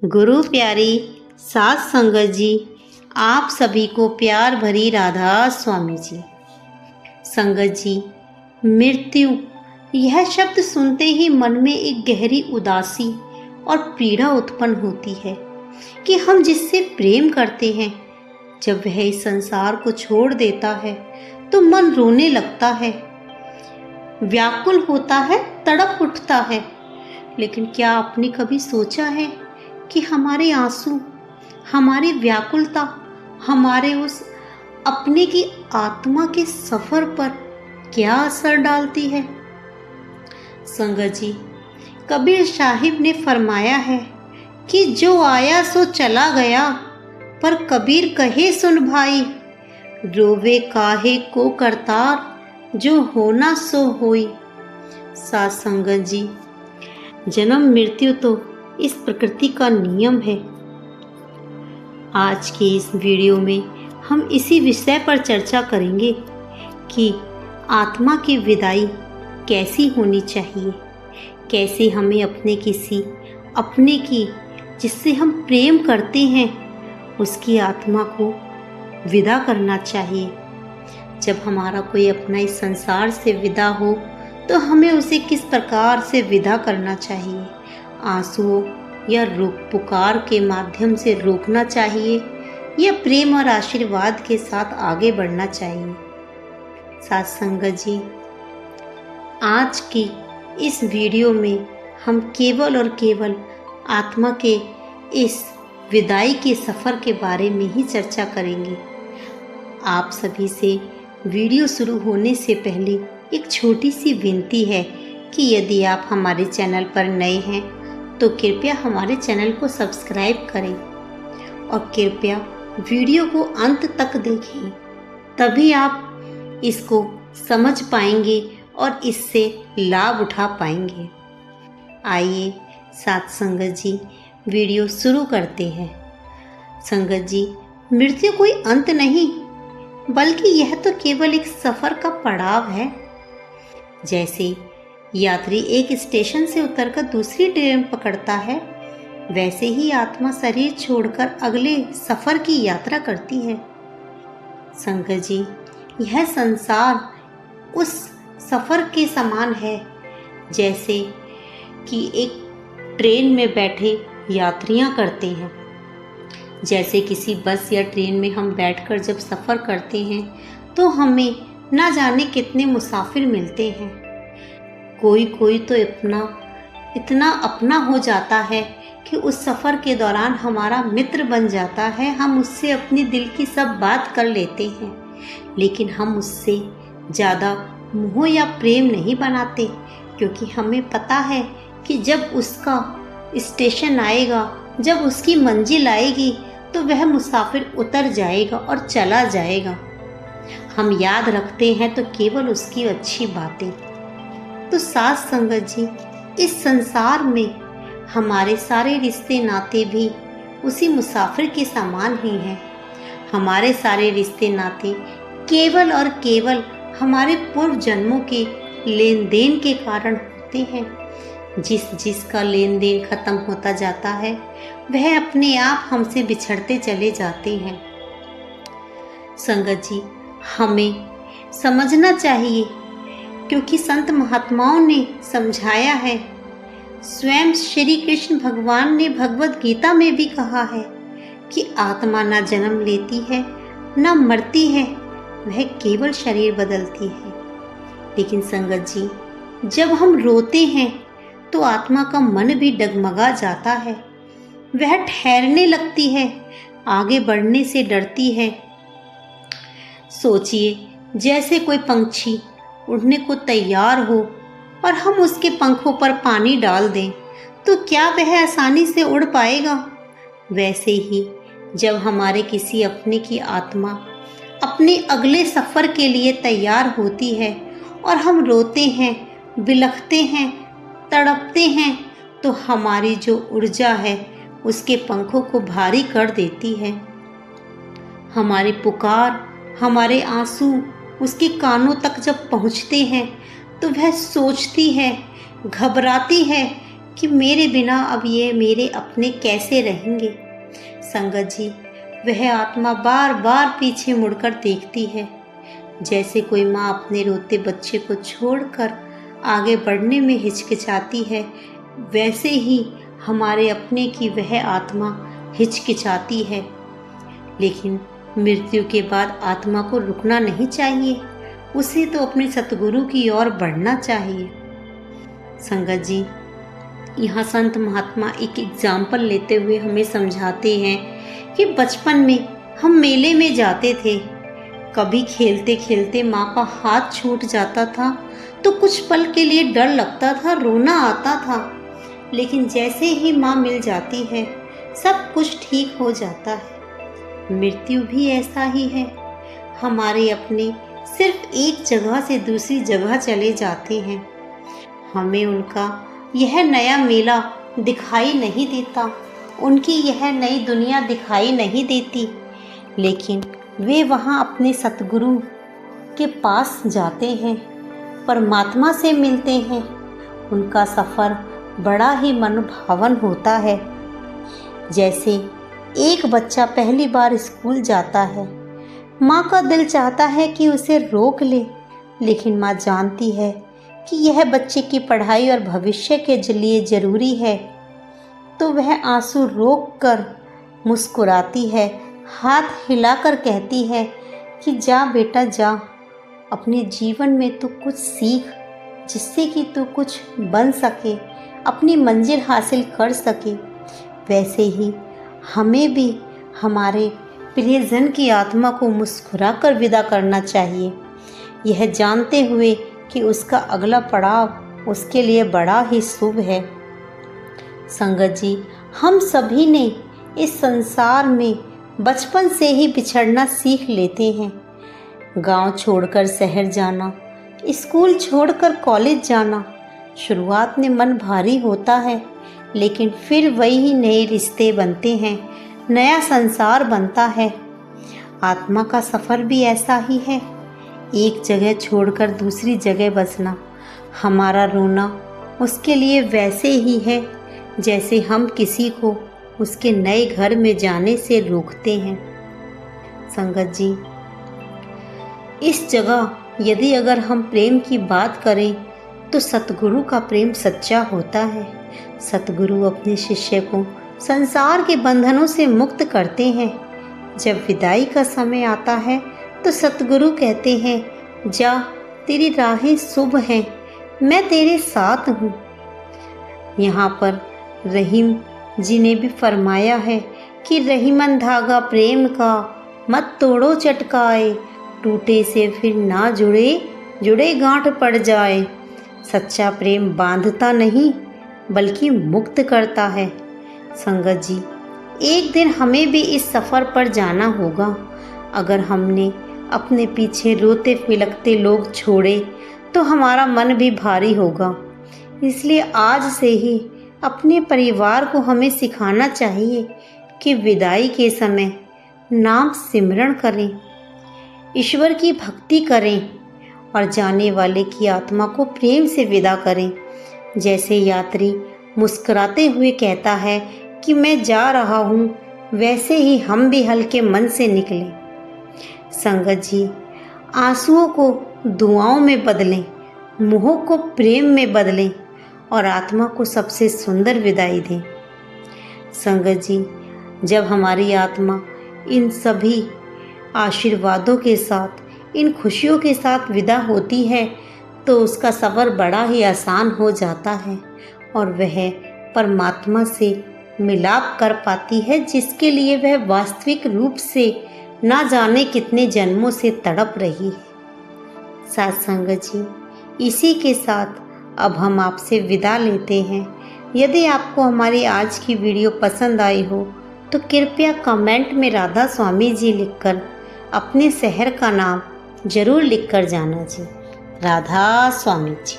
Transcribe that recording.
गुरु प्यारी सात संगत जी, आप सभी को प्यार भरी राधा स्वामी जी। संगत जी, मृत्यु यह शब्द सुनते ही मन में एक गहरी उदासी और पीड़ा उत्पन्न होती है कि हम जिससे प्रेम करते हैं, जब वह इस संसार को छोड़ देता है तो मन रोने लगता है, व्याकुल होता है, तड़प उठता है। लेकिन क्या आपने कभी सोचा है कि हमारे आंसू, हमारी व्याकुलता, हमारे उस अपने की आत्मा के सफर पर क्या असर डालती है? संगत जी, कबीर साहिब ने फरमाया है कि जो आया सो चला गया, पर कबीर कहे सुन भाई, रोवे काहे को करतार, जो होना सो होई। साथ संगत जी, जन्म मृत्यु तो इस प्रकृति का नियम है। आज के इस वीडियो में हम इसी विषय पर चर्चा करेंगे कि आत्मा की विदाई कैसी होनी चाहिए, कैसे हमें अपने की जिससे हम प्रेम करते हैं उसकी आत्मा को विदा करना चाहिए। जब हमारा कोई अपना इस संसार से विदा हो तो हमें उसे किस प्रकार से विदा करना चाहिए? आंसुओं या पुकार के माध्यम से रोकना चाहिए या प्रेम और आशीर्वाद के साथ आगे बढ़ना चाहिए? साथ संगत जी, आज की इस वीडियो में हम केवल और केवल आत्मा के इस विदाई के सफ़र के बारे में ही चर्चा करेंगे। आप सभी से वीडियो शुरू होने से पहले एक छोटी सी विनती है कि यदि आप हमारे चैनल पर नए हैं तो कृपया हमारे चैनल को सब्सक्राइब करें और कृपया वीडियो को अंत तक देखें, तभी आप इसको समझ पाएंगे और इससे लाभ उठा पाएंगे। आइए साथ संगत जी, वीडियो शुरू करते हैं। संगत जी, मृत्यु कोई अंत नहीं, बल्कि यह तो केवल एक सफ़र का पड़ाव है। जैसे यात्री एक स्टेशन से उतरकर दूसरी ट्रेन पकड़ता है, वैसे ही आत्मा शरीर छोड़कर अगले सफ़र की यात्रा करती है। संगत जी, यह संसार उस सफ़र के समान है जैसे कि एक ट्रेन में बैठे यात्रियां करते हैं। जैसे किसी बस या ट्रेन में हम बैठकर जब सफ़र करते हैं तो हमें ना जाने कितने मुसाफिर मिलते हैं। कोई तो इतना अपना हो जाता है कि उस सफ़र के दौरान हमारा मित्र बन जाता है, हम उससे अपनी दिल की सब बात कर लेते हैं। लेकिन हम उससे ज़्यादा मोह या प्रेम नहीं बनाते, क्योंकि हमें पता है कि जब उसका स्टेशन आएगा, जब उसकी मंजिल आएगी तो वह मुसाफिर उतर जाएगा और चला जाएगा। हम याद रखते हैं तो केवल उसकी अच्छी बातें। तो साथ संगत जी, इस संसार में हमारे सारे रिश्ते नाते भी उसी मुसाफिर के समान ही हैं। हमारे सारे रिश्ते नाते केवल और केवल हमारे पूर्व जन्मों के लेन देन के कारण होते हैं। जिसका लेन देन खत्म होता जाता है वह अपने आप हमसे बिछड़ते चले जाते हैं। संगत जी, हमें समझना चाहिए, क्योंकि संत महात्माओं ने समझाया है। स्वयं श्री कृष्ण भगवान ने भगवत गीता में भी कहा है कि आत्मा ना जन्म लेती है ना मरती है, वह केवल शरीर बदलती है। लेकिन संगत जी, जब हम रोते हैं तो आत्मा का मन भी डगमगा जाता है, वह ठहरने लगती है, आगे बढ़ने से डरती है। सोचिए, जैसे कोई पंछी उड़ने को तैयार हो और हम उसके पंखों पर पानी डाल दें तो क्या वह आसानी से उड़ पाएगा? वैसे ही जब हमारे किसी अपने की आत्मा अपने अगले सफ़र के लिए तैयार होती है और हम रोते हैं, बिलखते हैं, तड़पते हैं, तो हमारी जो ऊर्जा है उसके पंखों को भारी कर देती है। हमारी पुकार, हमारे आंसू उसके कानों तक जब पहुंचते हैं तो वह सोचती है, घबराती है कि मेरे बिना अब ये मेरे अपने कैसे रहेंगे। संगत जी, वह आत्मा बार बार पीछे मुड़कर देखती है। जैसे कोई माँ अपने रोते बच्चे को छोड़कर आगे बढ़ने में हिचकिचाती है, वैसे ही हमारे अपने की वह आत्मा हिचकिचाती है। लेकिन मृत्यु के बाद आत्मा को रुकना नहीं चाहिए, उसे तो अपने सतगुरु की ओर बढ़ना चाहिए। संगत जी, यहाँ संत महात्मा एक एग्जाम्पल लेते हुए हमें समझाते हैं कि बचपन में हम मेले में जाते थे, कभी खेलते खेलते माँ का हाथ छूट जाता था तो कुछ पल के लिए डर लगता था, रोना आता था, लेकिन जैसे ही माँ मिल जाती है सब कुछ ठीक हो जाता है। मृत्यु भी ऐसा ही है, हमारे अपने सिर्फ एक जगह से दूसरी जगह चले जाते हैं, हमें उनका यह नया मेला दिखाई नहीं देता, उनकी यह नई दुनिया दिखाई नहीं देती, लेकिन वे वहाँ अपने सतगुरु के पास जाते हैं, परमात्मा से मिलते हैं। उनका सफ़र बड़ा ही मनभावन होता है। जैसे एक बच्चा पहली बार स्कूल जाता है, माँ का दिल चाहता है कि उसे रोक ले, लेकिन माँ जानती है कि यह बच्चे की पढ़ाई और भविष्य के लिए ज़रूरी है, तो वह आंसू रोक कर मुस्कुराती है, हाथ हिलाकर कहती है कि जा बेटा जा, अपने जीवन में तू कुछ सीख, जिससे कि तू कुछ बन सके, अपनी मंजिल हासिल कर सके। वैसे ही हमें भी हमारे प्रियजन की आत्मा को मुस्कुरा कर विदा करना चाहिए, यह जानते हुए कि उसका अगला पड़ाव उसके लिए बड़ा ही शुभ है। संगत जी, हम सभी ने इस संसार में बचपन से ही बिछड़ना सीख लेते हैं। गांव छोड़कर शहर जाना, स्कूल छोड़कर कॉलेज जाना, शुरुआत में मन भारी होता है, लेकिन फिर वही नए रिश्ते बनते हैं, नया संसार बनता है। आत्मा का सफ़र भी ऐसा ही है, एक जगह छोड़कर दूसरी जगह बसना। हमारा रोना उसके लिए वैसे ही है जैसे हम किसी को उसके नए घर में जाने से रोकते हैं। संगत जी, इस जगह यदि अगर हम प्रेम की बात करें तो सतगुरु का प्रेम सच्चा होता है। सतगुरु अपने शिष्य को संसार के बंधनों से मुक्त करते हैं। जब विदाई का समय आता है तो सतगुरु कहते हैं, जा, तेरी राहें शुभ हैं, मैं तेरे साथ हूँ। यहाँ पर रहीम जी ने भी फरमाया है कि रहीमन धागा प्रेम का, मत तोड़ो चटकाए, टूटे से फिर ना जुड़े, जुड़े गांठ पड़ जाए। सच्चा प्रेम बांधता नहीं बल्कि मुक्त करता है। संगत जी, एक दिन हमें भी इस सफ़र पर जाना होगा। अगर हमने अपने पीछे रोते फिलकते लोग छोड़े तो हमारा मन भी भारी होगा। इसलिए आज से ही अपने परिवार को हमें सिखाना चाहिए कि विदाई के समय नाम सिमरण करें, ईश्वर की भक्ति करें और जाने वाले की आत्मा को प्रेम से विदा करें। जैसे यात्री मुस्कुराते हुए कहता है कि मैं जा रहा हूँ, वैसे ही हम भी हल्के मन से निकलें। संगत जी, आंसुओं को दुआओं में बदलें, मोह को प्रेम में बदलें और आत्मा को सबसे सुंदर विदाई दें। संगत जी, जब हमारी आत्मा इन सभी आशीर्वादों के साथ, इन खुशियों के साथ विदा होती है तो उसका सफ़र बड़ा ही आसान हो जाता है और वह परमात्मा से मिलाप कर पाती है, जिसके लिए वह वास्तविक रूप से ना जाने कितने जन्मों से तड़प रही है। साथ संगत जी, इसी के साथ अब हम आपसे विदा लेते हैं। यदि आपको हमारी आज की वीडियो पसंद आई हो तो कृपया कमेंट में राधा स्वामी जी लिखकर अपने शहर का नाम ज़रूर लिखकर जाना जी। राधा स्वामी जी।